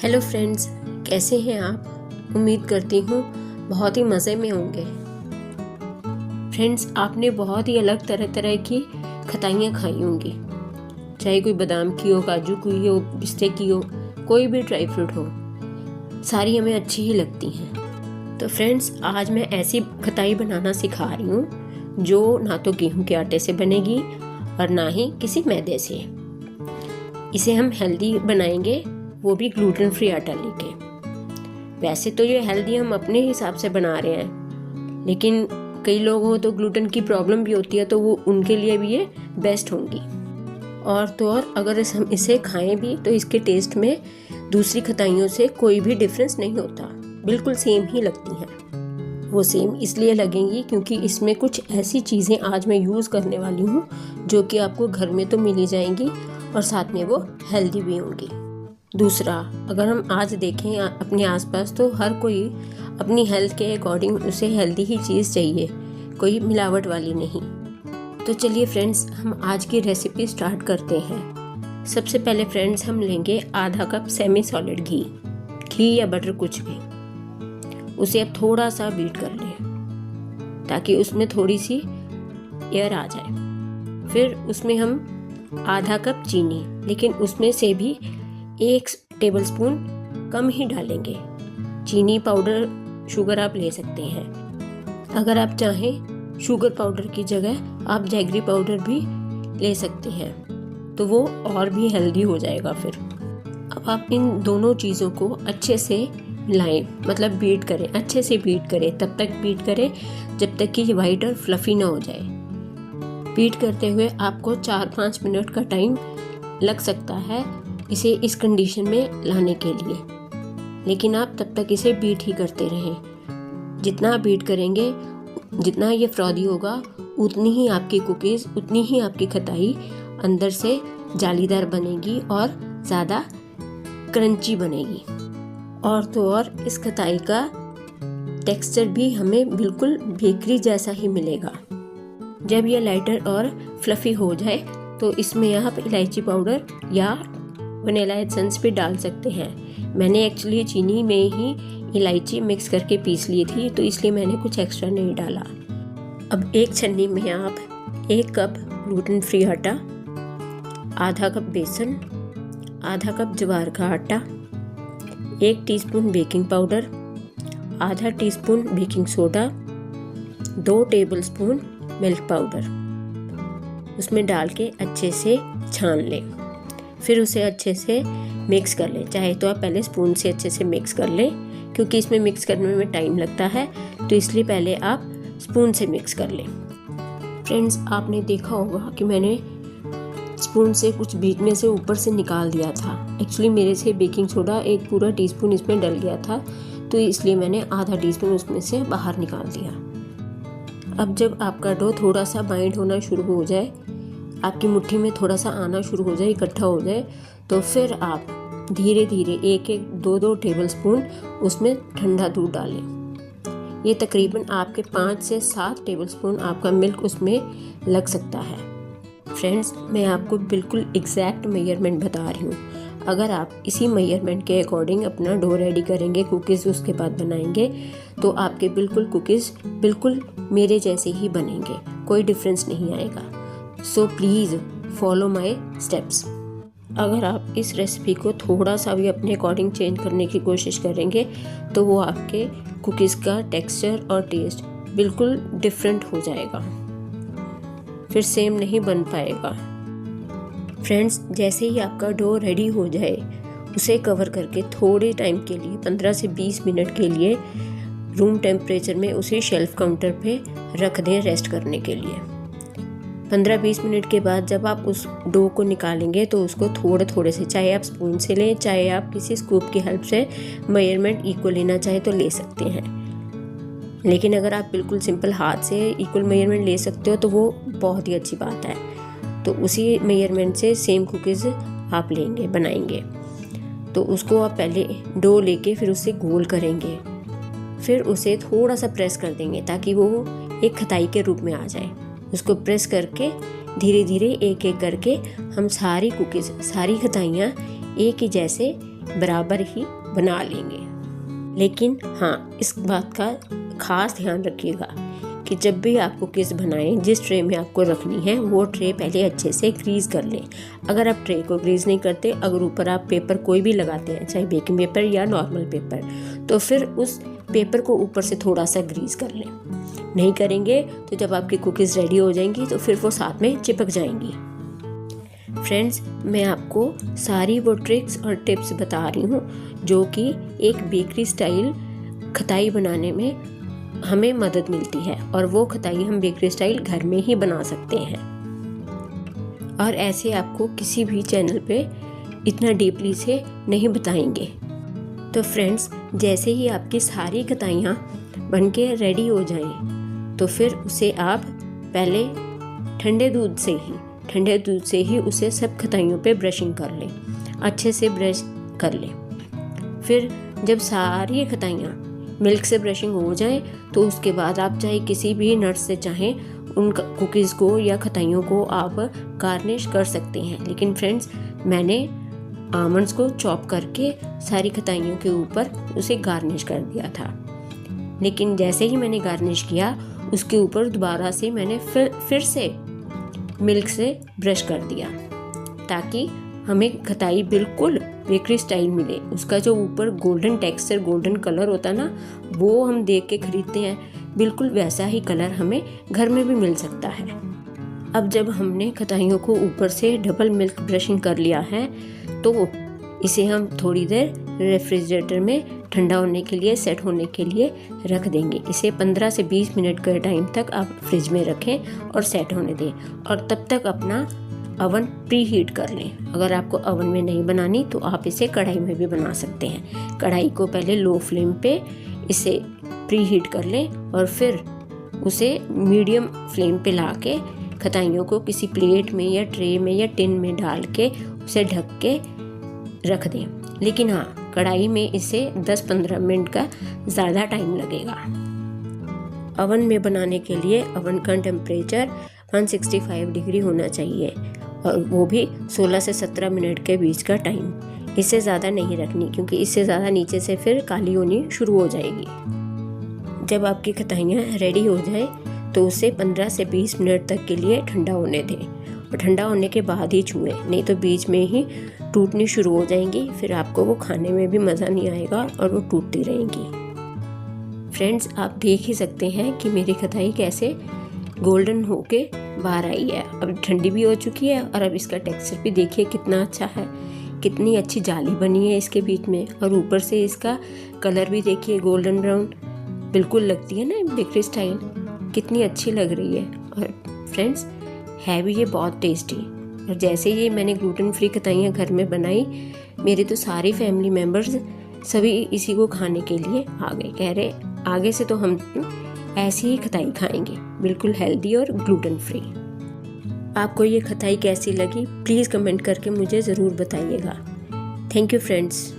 Hello friends, कैसे हैं आप। उम्मीद करती हूँ बहुत ही मज़े में होंगे। फ्रेंड्स, आपने बहुत ही अलग तरह तरह की खटाइयाँ खाई होंगी, चाहे कोई बादाम की हो, काजू की हो, पिस्ते की हो, कोई भी ड्राई फ्रूट हो, सारी हमें अच्छी ही लगती हैं। तो फ्रेंड्स, आज मैं ऐसी खटाई बनाना सिखा रही हूँ जो ना तो गेहूं के आटे से बनेगी और ना ही किसी मैदे से। इसे हम हेल्दी बनाएंगे, वो भी ग्लूटेन फ्री आटा लेके। वैसे तो ये हेल्दी हम अपने हिसाब से बना रहे हैं, लेकिन कई लोगों को तो ग्लूटेन की प्रॉब्लम भी होती है, तो वो उनके लिए भी ये बेस्ट होंगी। और तो और अगर हम इसे खाएं भी तो इसके टेस्ट में दूसरी खटाइयों से कोई भी डिफरेंस नहीं होता, बिल्कुल सेम ही लगती हैं। वो सेम इसलिए लगेंगी क्योंकि इसमें कुछ ऐसी चीज़ें आज मैं यूज़ करने वाली हूँ जो कि आपको घर में तो मिल ही जाएंगी और साथ में वो हेल्दी भी होंगी। दूसरा, अगर हम आज देखें अपने आसपास, तो हर कोई अपनी हेल्थ के अकॉर्डिंग उसे हेल्दी ही चीज़ चाहिए, कोई मिलावट वाली नहीं। तो चलिए फ्रेंड्स, हम आज की रेसिपी स्टार्ट करते हैं। सबसे पहले फ्रेंड्स, हम लेंगे आधा कप सेमी सॉलिड घी या बटर, कुछ भी। उसे अब थोड़ा सा बीट कर लें ताकि उसमें थोड़ी सी एयर आ जाए। फिर उसमें हम आधा कप चीनी, लेकिन उसमें से भी 1 टेबलस्पून कम ही डालेंगे। चीनी पाउडर, शुगर आप ले सकते हैं। अगर आप चाहें शुगर पाउडर की जगह आप जैगरी पाउडर भी ले सकते हैं, तो वो और भी हेल्दी हो जाएगा। फिर अब आप इन दोनों चीज़ों को अच्छे से मिलाएं, मतलब बीट करें, अच्छे से बीट करें। तब तक बीट करें जब तक कि ये वाइट और फ्लफी ना हो जाए। बीट करते हुए आपको 4-5 मिनट का टाइम लग सकता है इसे इस कंडीशन में लाने के लिए, लेकिन आप तब तक इसे बीट ही करते रहें। जितना बीट करेंगे, जितना ये फ्रॉदी होगा, उतनी ही आपकी कुकीज़, उतनी ही आपकी खटाई अंदर से जालीदार बनेगी और ज़्यादा क्रंची बनेगी। और तो और इस खटाई का टेक्सचर भी हमें बिल्कुल बेकरी जैसा ही मिलेगा। जब ये लाइटर और फ्लफी हो जाए तो इसमें आप इलायची पाउडर या वनीला एसेंस भी डाल सकते हैं। मैंने एक्चुअली चीनी में ही इलायची मिक्स करके पीस ली थी, तो इसलिए मैंने कुछ एक्स्ट्रा नहीं डाला। अब एक छन्नी में आप 1 कप ग्लूटेन फ्री आटा, आधा कप बेसन, आधा कप ज्वार का आटा, 1 टीस्पून बेकिंग पाउडर, आधा teaspoon baking soda, 2 tablespoon milk powder उसमें डाल के अच्छे से छान लें। फिर उसे अच्छे से मिक्स कर लें। चाहे तो आप पहले स्पून से अच्छे से मिक्स कर लें, क्योंकि इसमें मिक्स करने में टाइम लगता है, तो इसलिए पहले आप स्पून से मिक्स कर लें। फ्रेंड्स, आपने देखा होगा कि मैंने स्पून से कुछ बीच में से ऊपर से निकाल दिया था। एक्चुअली मेरे से बेकिंग सोडा 1 पूरा टीस्पून इसमें डल गया था, तो इसलिए मैंने आधा टीस्पून उसमें से बाहर निकाल दिया। अब जब आपका डो थोड़ा सा बाइंड होना शुरू हो जाए, आपकी मुट्ठी में थोड़ा सा आना शुरू हो जाए, इकट्ठा हो जाए, तो फिर आप धीरे धीरे 1-1, 2-2 टेबलस्पून उसमें ठंडा दूध डालें। ये तकरीबन आपके 5 से 7 टेबलस्पून आपका मिल्क उसमें लग सकता है। फ्रेंड्स, मैं आपको बिल्कुल एग्जैक्ट मेजरमेंट बता रही हूँ। अगर आप इसी मेजरमेंट के अकॉर्डिंग अपना डो रेडी करेंगे, कुकीज़ उसके बाद बनाएंगे, तो आपके बिल्कुल कुकीज़ बिल्कुल मेरे जैसे ही बनेंगे, कोई डिफरेंस नहीं आएगा। So please follow my steps. अगर आप इस रेसिपी को थोड़ा सा भी अपने अकॉर्डिंग चेंज करने की कोशिश करेंगे, तो वो आपके कुकीज़ का टेक्सचर और टेस्ट बिल्कुल डिफरेंट हो जाएगा, फिर सेम नहीं बन पाएगा। फ्रेंड्स, जैसे ही आपका डो रेडी हो जाए, उसे कवर करके थोड़े टाइम के लिए, 15 से 20 मिनट के लिए रूम टेम्परेचर में उसे शेल्फ काउंटर पे रख दें रेस्ट करने के लिए। 15-20 मिनट के बाद जब आप उस डो को निकालेंगे, तो उसको थोड़े थोड़े से, चाहे आप स्पून से लें, चाहे आप किसी स्कूप की हेल्प से मेजरमेंट इक्वल लेना चाहे तो ले सकते हैं। लेकिन अगर आप बिल्कुल सिंपल हाथ से इक्वल मेजरमेंट ले सकते हो तो वो बहुत ही अच्छी बात है। तो उसी मेजरमेंट से सेम कुकीज़ आप लेंगे, बनाएंगे। तो उसको आप पहले डो लेके फिर उसे गोल करेंगे, फिर उसे थोड़ा सा प्रेस कर देंगे ताकि वो एक खटाई के रूप में आ जाए। उसको प्रेस करके धीरे धीरे एक एक करके हम सारी कुकीज़, सारी खटाइयाँ एक ही जैसे बराबर ही बना लेंगे। लेकिन हाँ, इस बात का खास ध्यान रखिएगा कि जब भी आप कुकीज़ बनाएं, जिस ट्रे में आपको रखनी है वो ट्रे पहले अच्छे से ग्रीस कर लें। अगर आप ट्रे को ग्रीस नहीं करते, अगर ऊपर आप पेपर कोई भी लगाते हैं, चाहे बेकिंग पेपर या नॉर्मल पेपर, तो फिर उस पेपर को ऊपर से थोड़ा सा ग्रीस कर लें। नहीं करेंगे तो जब आपकी कुकीज़ रेडी हो जाएंगी तो फिर वो साथ में चिपक जाएंगी। फ्रेंड्स, मैं आपको सारी वो ट्रिक्स और टिप्स बता रही हूँ जो कि एक बेकरी स्टाइल खताई बनाने में हमें मदद मिलती है, और वो खताई हम बेकरी स्टाइल घर में ही बना सकते हैं। और ऐसे आपको किसी भी चैनल पे इतना डीपली से नहीं बताएंगे। तो फ्रेंड्स, जैसे ही आपकी सारी खताइयाँ बनके रेडी हो जाएं, तो फिर उसे आप पहले ठंडे दूध से ही उसे सब खताइयों पे ब्रशिंग कर लें, अच्छे से ब्रश कर लें। फिर जब सारी खताइयाँ मिल्क से ब्रशिंग हो जाए तो उसके बाद आप चाहे किसी भी नट्स से चाहें उन कुकीज़ को या खताइयों को आप गार्निश कर सकते हैं। लेकिन फ्रेंड्स, मैंने आमंड्स को चॉप करके सारी खताइयों के ऊपर उसे गार्निश कर दिया था। लेकिन जैसे ही मैंने गार्निश किया, उसके ऊपर दोबारा से मैंने फिर से मिल्क से ब्रश कर दिया, ताकि हमें खताई बिल्कुल बेकरी स्टाइल मिले। उसका जो ऊपर गोल्डन टेक्सचर, गोल्डन कलर होता है ना, वो हम देख के खरीदते हैं, बिल्कुल वैसा ही कलर हमें घर में भी मिल सकता है। अब जब हमने खताइयों को ऊपर से डबल मिल्क ब्रशिंग कर लिया है, तो इसे हम थोड़ी देर रेफ्रिजरेटर में ठंडा होने के लिए, सेट होने के लिए रख देंगे। इसे 15 से 20 मिनट के टाइम तक आप फ्रिज में रखें और सेट होने दें, और तब तक अपना अवन प्री हीट कर लें। अगर आपको अवन में नहीं बनानी तो आप इसे कढ़ाई में भी बना सकते हैं। कढ़ाई को पहले लो फ्लेम पे इसे प्री हीट कर लें, और फिर उसे मीडियम फ्लेम पे ला के खताइयों को किसी प्लेट में या ट्रे में या टिन में डाल के उसे ढक के रख दें। लेकिन हाँ, कढ़ाई में इसे 10-15 मिनट का ज़्यादा टाइम लगेगा। अवन में बनाने के लिए अवन का टेम्परेचर 165 डिग्री होना चाहिए, और वो भी 16 से 17 मिनट के बीच का टाइम। इससे ज़्यादा नहीं रखनी, क्योंकि इससे ज़्यादा नीचे से फिर काली होनी शुरू हो जाएगी। जब आपकी खताइयाँ रेडी हो जाए तो उसे 15 से 20 मिनट तक के लिए ठंडा होने दें, और ठंडा होने के बाद ही छुएं, नहीं तो बीच में ही टूटनी शुरू हो जाएंगी। फिर आपको वो खाने में भी मज़ा नहीं आएगा और वो टूटती रहेंगी। फ्रेंड्स, आप देख ही सकते हैं कि मेरी खताई कैसे गोल्डन होके बाहर आई है। अब ठंडी भी हो चुकी है, और अब इसका टेक्सचर भी देखिए कितना अच्छा है, कितनी अच्छी जाली बनी है इसके बीच में, और ऊपर से इसका कलर भी देखिए गोल्डन ब्राउन, बिल्कुल लगती है ना बेकरी स्टाइल, कितनी अच्छी लग रही है। और फ्रेंड्स, है भी ये बहुत टेस्टी। और जैसे ये मैंने ग्लूटेन फ्री खताइयाँ घर में बनाई, मेरे तो सारे फैमिली मेम्बर्स सभी इसी को खाने के लिए आ गए, कह रहे आगे से तो हम ऐसी ही खताई खाएंगे, बिल्कुल हेल्दी और ग्लूटेन फ्री। आपको ये खताई कैसी लगी, प्लीज़ कमेंट करके मुझे ज़रूर बताइएगा। Thank you friends.